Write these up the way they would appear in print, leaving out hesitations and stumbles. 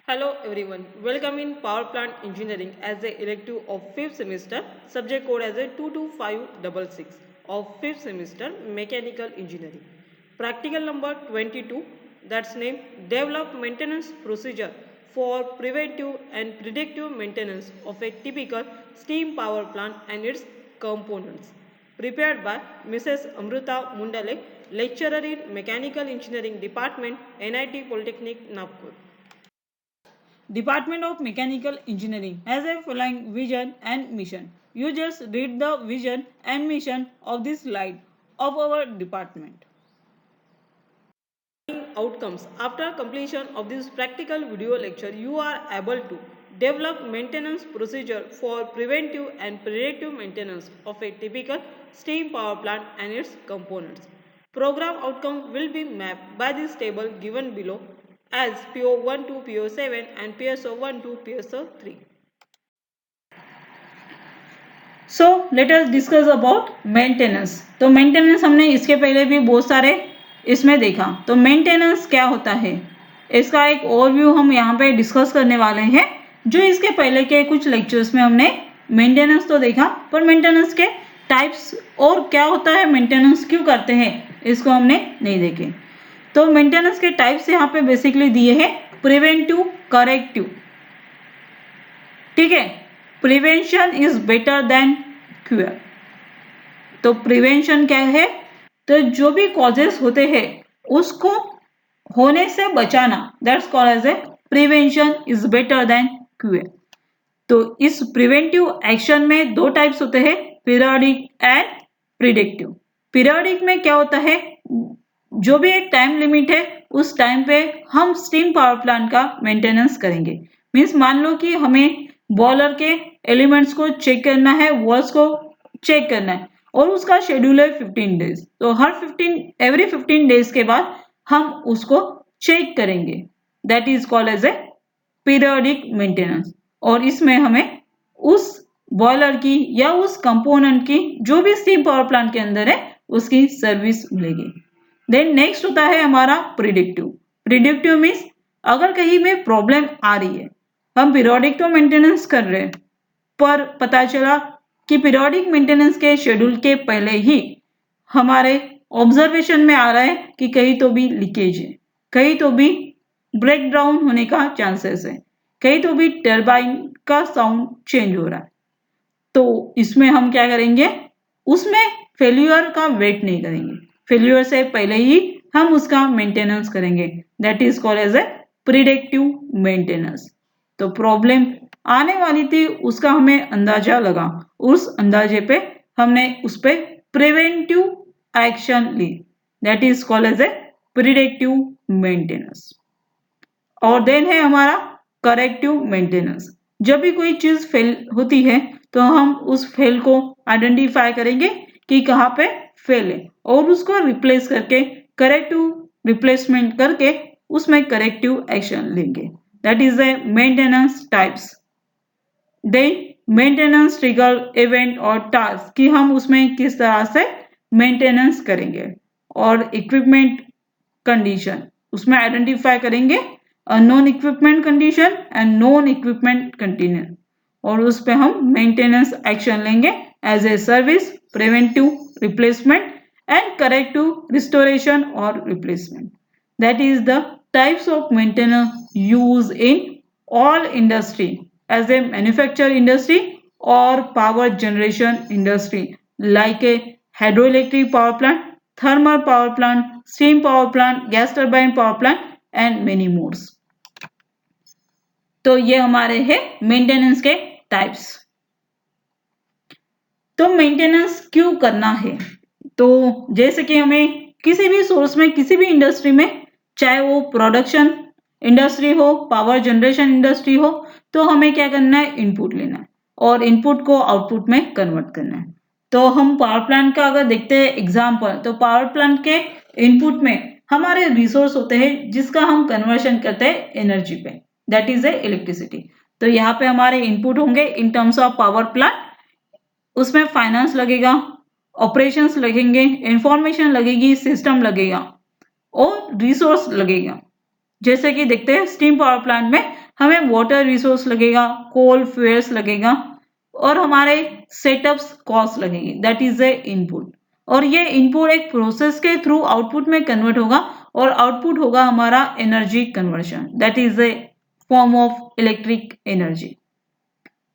Hello everyone, welcome in Power Plant Engineering as the elective of 5th semester, subject code as a 22566 of 5th semester Mechanical Engineering. Practical number 22, that's named Develop Maintenance Procedure for Preventive and Predictive Maintenance of a Typical Steam Power Plant and its Components. Prepared by Mrs. Amruta Mundale, Lecturer in Mechanical Engineering Department, NIT Polytechnic, Nagpur. Department of Mechanical Engineering has a following vision and mission. You just read the vision and mission of this slide of our department. Outcomes. After completion of this practical video lecture, you are able to develop maintenance procedure for preventive and predictive maintenance of a typical steam power plant and its components. Program outcome will be mapped by this table given below as PO1 to PO7 and PSO1 to PSO3. So let us discuss about maintenance. तो maintenance हमने इसके पहले भी बहुत सारे इसमें देखा। तो मेंटेनेंस क्या होता है इसका एक ओवरव्यू हम यहाँ पे डिस्कस करने वाले हैं। जो इसके पहले के कुछ लेक्चर्स में हमने मेंटेनेंस तो देखा, पर मेंटेनेंस के टाइप्स और क्या होता है, मेंटेनेंस क्यों करते हैं, इसको हमने नहीं देखे। तो मेंटेनेंस के टाइप्स यहाँ पे बेसिकली दिए हैं, प्रिवेंटिव, करेक्टिव। ठीक है, prevention is better than cure. तो प्रिवेंशन क्या है, तो जो भी कॉजेस होते हैं उसको होने से बचाना, that's called as a prevention is better than cure. तो इस प्रिवेंटिव एक्शन में दो टाइप्स होते हैं, पीरियोडिक एंड प्रिडिक्टिव। पीरियोडिक में क्या होता है, जो भी एक टाइम लिमिट है उस टाइम पे हम स्टीम पावर प्लांट का मेंटेनेंस करेंगे। मीन्स मान लो कि हमें बॉयलर के एलिमेंट्स को चेक करना है, वॉल्स को चेक करना है और उसका शेड्यूल है 15 डेज। तो एवरी 15 डेज के बाद हम उसको चेक करेंगे, that is called as a periodic maintenance. और इसमें हमें उस बॉयलर की या उस कंपोनेंट की जो भी स्टीम पावर प्लांट के अंदर है उसकी सर्विस मिलेगी। देन नेक्स्ट होता है हमारा प्रिडिक्टिव। प्रिडिक्टिव मीन्स अगर कहीं में प्रॉब्लम आ रही है, हम पीरियोडिक तो मेंटेनेंस कर रहे हैं पर पता चला कि पीरियोडिक मेंटेनेंस के शेड्यूल के पहले ही हमारे ऑब्जर्वेशन में आ रहा है कि कहीं तो भी लीकेज है, कहीं तो भी ब्रेक डाउन होने का चांसेस है, कहीं तो भी टरबाइन का साउंड चेंज हो रहा है। तो इसमें हम क्या करेंगे, उसमें फेल्यूर का वेट नहीं करेंगे, फेल्यूर से पहले ही हम उसका मेंटेनेंस करेंगे, that is called as a predictive maintenance. तो प्रॉब्लम आने वाली थी उसका हमें अंदाजा लगा, उस अंदाजे पे हमने उस पे प्रिवेंटिव एक्शन ली, that is called as a predictive maintenance. और देन है हमारा करेक्टिव मेंटेनेंस। जब भी कोई चीज फेल होती है तो हम उस फेल को आइडेंटिफाई करेंगे कि कहाँ पे फेल है और उसको रिप्लेस करके करेक्टिव रिप्लेसमेंट करके उसमें करेक्टिव एक्शन लेंगे, that is a maintenance types. Then maintenance trigger event और टास्क कि हम उसमें किस तरह से मेंटेनेंस करेंगे। और इक्विपमेंट कंडीशन उसमें आइडेंटिफाई करेंगे non equipment condition and non equipment continuous, और उस पे हम मेंटेनेंस एक्शन लेंगे as a service, preventive, replacement and corrective restoration और replacement. That is the types of maintenance use in all industry as a manufacture industry or power generation industry like a hydroelectric power plant, thermal power plant, steam power plant, gas turbine power plant and many more। तो ये हमारे हैं maintenance के types. तो maintenance क्यों करना है, तो जैसे कि हमें किसी भी सोर्स में, किसी भी इंडस्ट्री में, चाहे वो प्रोडक्शन इंडस्ट्री हो, पावर जनरेशन इंडस्ट्री हो, तो हमें क्या करना है, इनपुट लेना है और इनपुट को आउटपुट में कन्वर्ट करना है। तो हम पावर प्लांट का अगर देखते हैं एग्जांपल, तो पावर प्लांट के इनपुट में हमारे रिसोर्स होते हैं जिसका हम कन्वर्शन करते हैं एनर्जी पे, दैट इज ए इलेक्ट्रिसिटी। तो यहाँ पे हमारे इनपुट होंगे in terms of power plant, उसमें फाइनेंस लगेगा, ऑपरेशंस लगेंगे, इंफॉर्मेशन लगेगी, सिस्टम लगेगा और रिसोर्स लगेगा। जैसे कि देखते हैं स्टीम पावर प्लांट में हमें वाटर रिसोर्स लगेगा, कोल फ्यूल्स लगेगा और हमारे सेटअप्स कॉस्ट लगेगी, दैट इज द इनपुट। और ये इनपुट एक प्रोसेस के थ्रू आउटपुट में कन्वर्ट होगा और आउटपुट होगा हमारा energy conversion, that is the form of electric energy.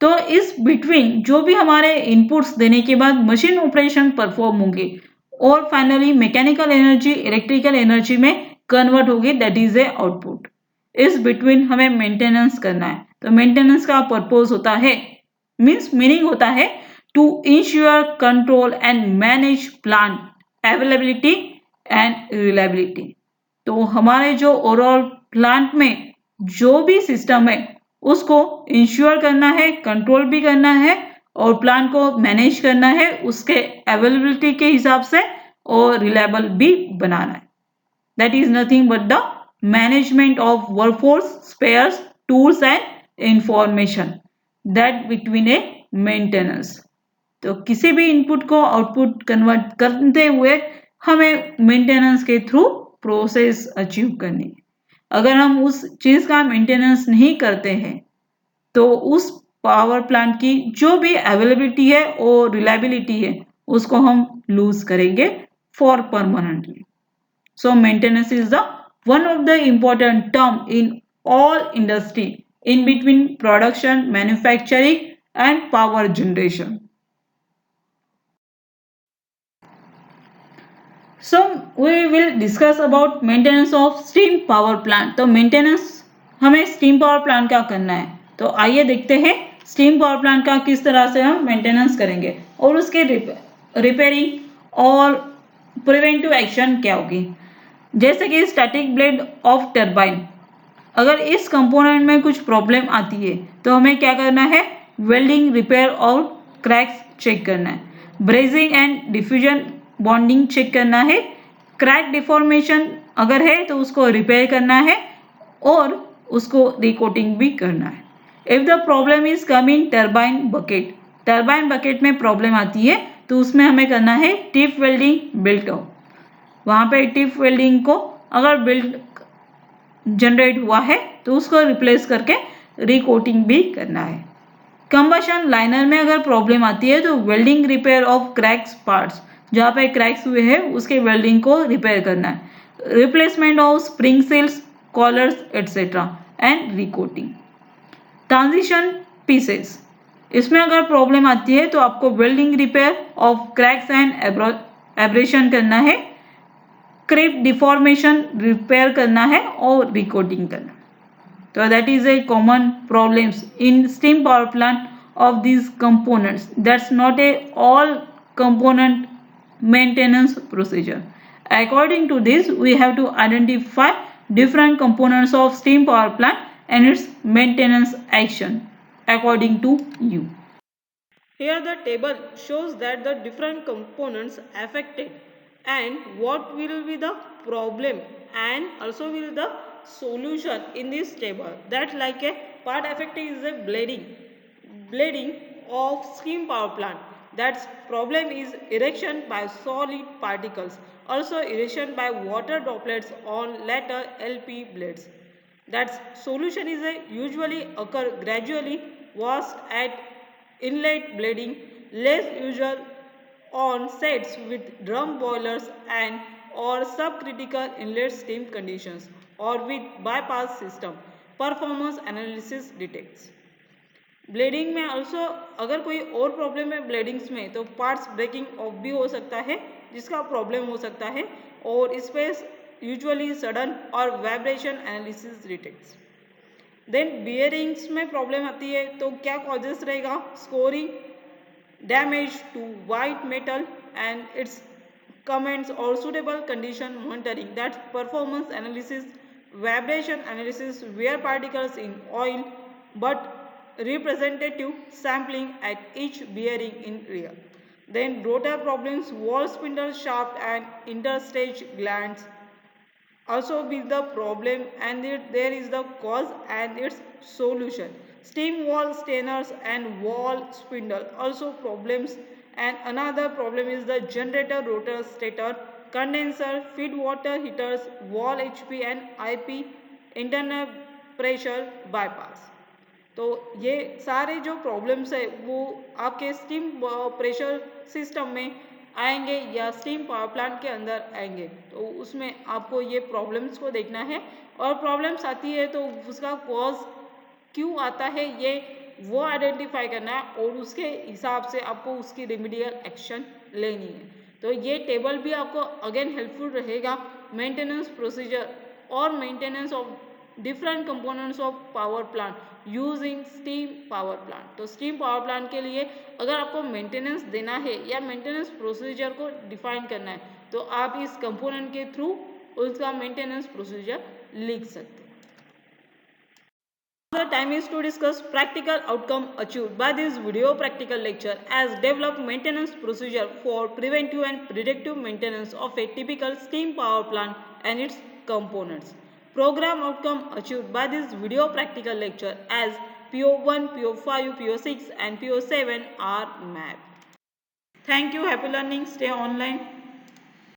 तो इस बिटवीन जो भी हमारे इनपुट्स देने के बाद मशीन ऑपरेशन परफॉर्म होंगे और finally mechanical energy electrical energy में कन्वर्ट होगी, दैट इज ए आउटपुट। इस बिटवीन हमें मेंटेनेंस करना है। तो मेंटेनेंस का पर्पस होता है, मीनिंग होता है to ensure control and manage plant availability and reliability. तो हमारे जो ओवरऑल प्लांट में जो भी सिस्टम है उसको इंश्योर करना है, कंट्रोल भी करना है और प्लांट को मैनेज करना है उसके अवेलेबिलिटी के हिसाब से और रिलायबल भी बनाना है। That is nothing but the management of workforce, spares, tools and information that between a maintenance. तो किसी भी इनपुट को आउटपुट कन्वर्ट करते हुए हमें मेंटेनेंस के थ्रू प्रोसेस अचीव करनी है। अगर हम उस चीज का मेंटेनेंस नहीं करते हैं तो उस पावर प्लांट की जो भी अवेलेबिलिटी है और रिलायबिलिटी है उसको हम लूज करेंगे for permanently. So maintenance is the one of the important term in all industry in between production, manufacturing and power generation. So we will discuss about maintenance of steam power plant. तो maintenance हमें steam power plant का करना है। तो आइए देखते हैं steam power plant का किस तरह से हम maintenance करेंगे और उसके रिपेयरिंग और प्रिवेंटिव एक्शन क्या होगी। जैसे कि स्टैटिक ब्लेड ऑफ टरबाइन, अगर इस कंपोनेंट में कुछ प्रॉब्लम आती है तो हमें क्या करना है, वेल्डिंग, रिपेयर और क्रैक्स चेक करना है, brazing and diffusion bonding check करना है, क्रैक डिफॉर्मेशन अगर है तो उसको रिपेयर करना है और उसको रिकोटिंग भी करना है। If the problem is come in turbine bucket, turbine bucket में प्रॉब्लम आती है तो उसमें हमें करना है टिप वेल्डिंग, बिल्ट ऑफ। वहां पे टिप वेल्डिंग को अगर बिल्ड जनरेट हुआ है तो उसको रिप्लेस करके रिकोटिंग भी करना है। कंबशन लाइनर में अगर प्रॉब्लम आती है तो welding, repair of cracks parts, जहाँ पे क्रैक्स हुए हैं उसके वेल्डिंग को रिपेयर करना है, replacement of spring seals, collars etcetera and recoating. Transition pieces, इसमें अगर प्रॉब्लम आती है तो आपको welding, repair of cracks and abrasion करना है, क्रिप डिफॉर्मेशन रिपेयर करना है और रिकोटिंग करना है। तो that is A common problems in steam power plant of these components. That's not a all component maintenance procedure. According to this, we have to identify different components of steam power plant and its maintenance action according to you. Here the table shows that the different components affected and what will be the problem and also will the solution in this table. That like a part affected is a bleeding of steam power plant. That's problem is erection by solid particles, also erection by water droplets on later LP blades. That solution is a usually occur gradually washed at inlet bleeding, less usual on sets with drum boilers and or subcritical inlet steam conditions or with bypass system. Performance analysis detects. Blending में also अगर कोई और problem है ब्लेडिंग्स में तो parts breaking of भी हो सकता है जिसका प्रॉब्लम हो सकता है और इस पे यूजुअली सडन और vibration analysis detects. Then bearings में प्रॉब्लम आती है तो क्या कॉजेस रहेगा, scoring, damage to white metal and it's comments or suitable condition monitoring, that's performance analysis, vibration analysis, wear particles in oil but representative sampling at each bearing in rear. Then rotor problems, wall spindle shaft and interstage glands also be the problem and there is the cause and its solution. Steam wall strainers and wall spindle also problems, and another problem is the generator, rotor, stator, condenser, feed water heaters, wall HP and IP, internal pressure bypass. तो ये सारे जो problems है वो आपके steam pressure system में आएंगे या स्टीम पावर प्लांट के अंदर आएंगे। तो उसमें आपको ये प्रॉब्लम्स को देखना है और प्रॉब्लम्स आती है तो उसका कॉज क्यों आता है ये वो आइडेंटिफाई करना है और उसके हिसाब से आपको उसकी रेमेडियल एक्शन लेनी है। तो ये टेबल भी आपको अगेन हेल्पफुल रहेगा मेंटेनेंस प्रोसीजर और maintenance of different components of power plant using steam power plant. तो स्टीम पावर प्लांट के लिए अगर आपको मेंटेनेंस देना है या मेंटेनेंस प्रोसीजर को डिफाइन करना है तो आप इस कंपोनेंट के थ्रू उसका मेंटेनेंस प्रोसीजर लिख सकते हैं। The time is to discuss practical outcome achieved by this video practical lecture as develop maintenance procedure for preventive and predictive maintenance of a typical steam power plant and its components. Program outcome achieved by this video practical lecture as PO1, PO5, PO6 and PO7 are mapped. Thank you. Happy learning. Stay online.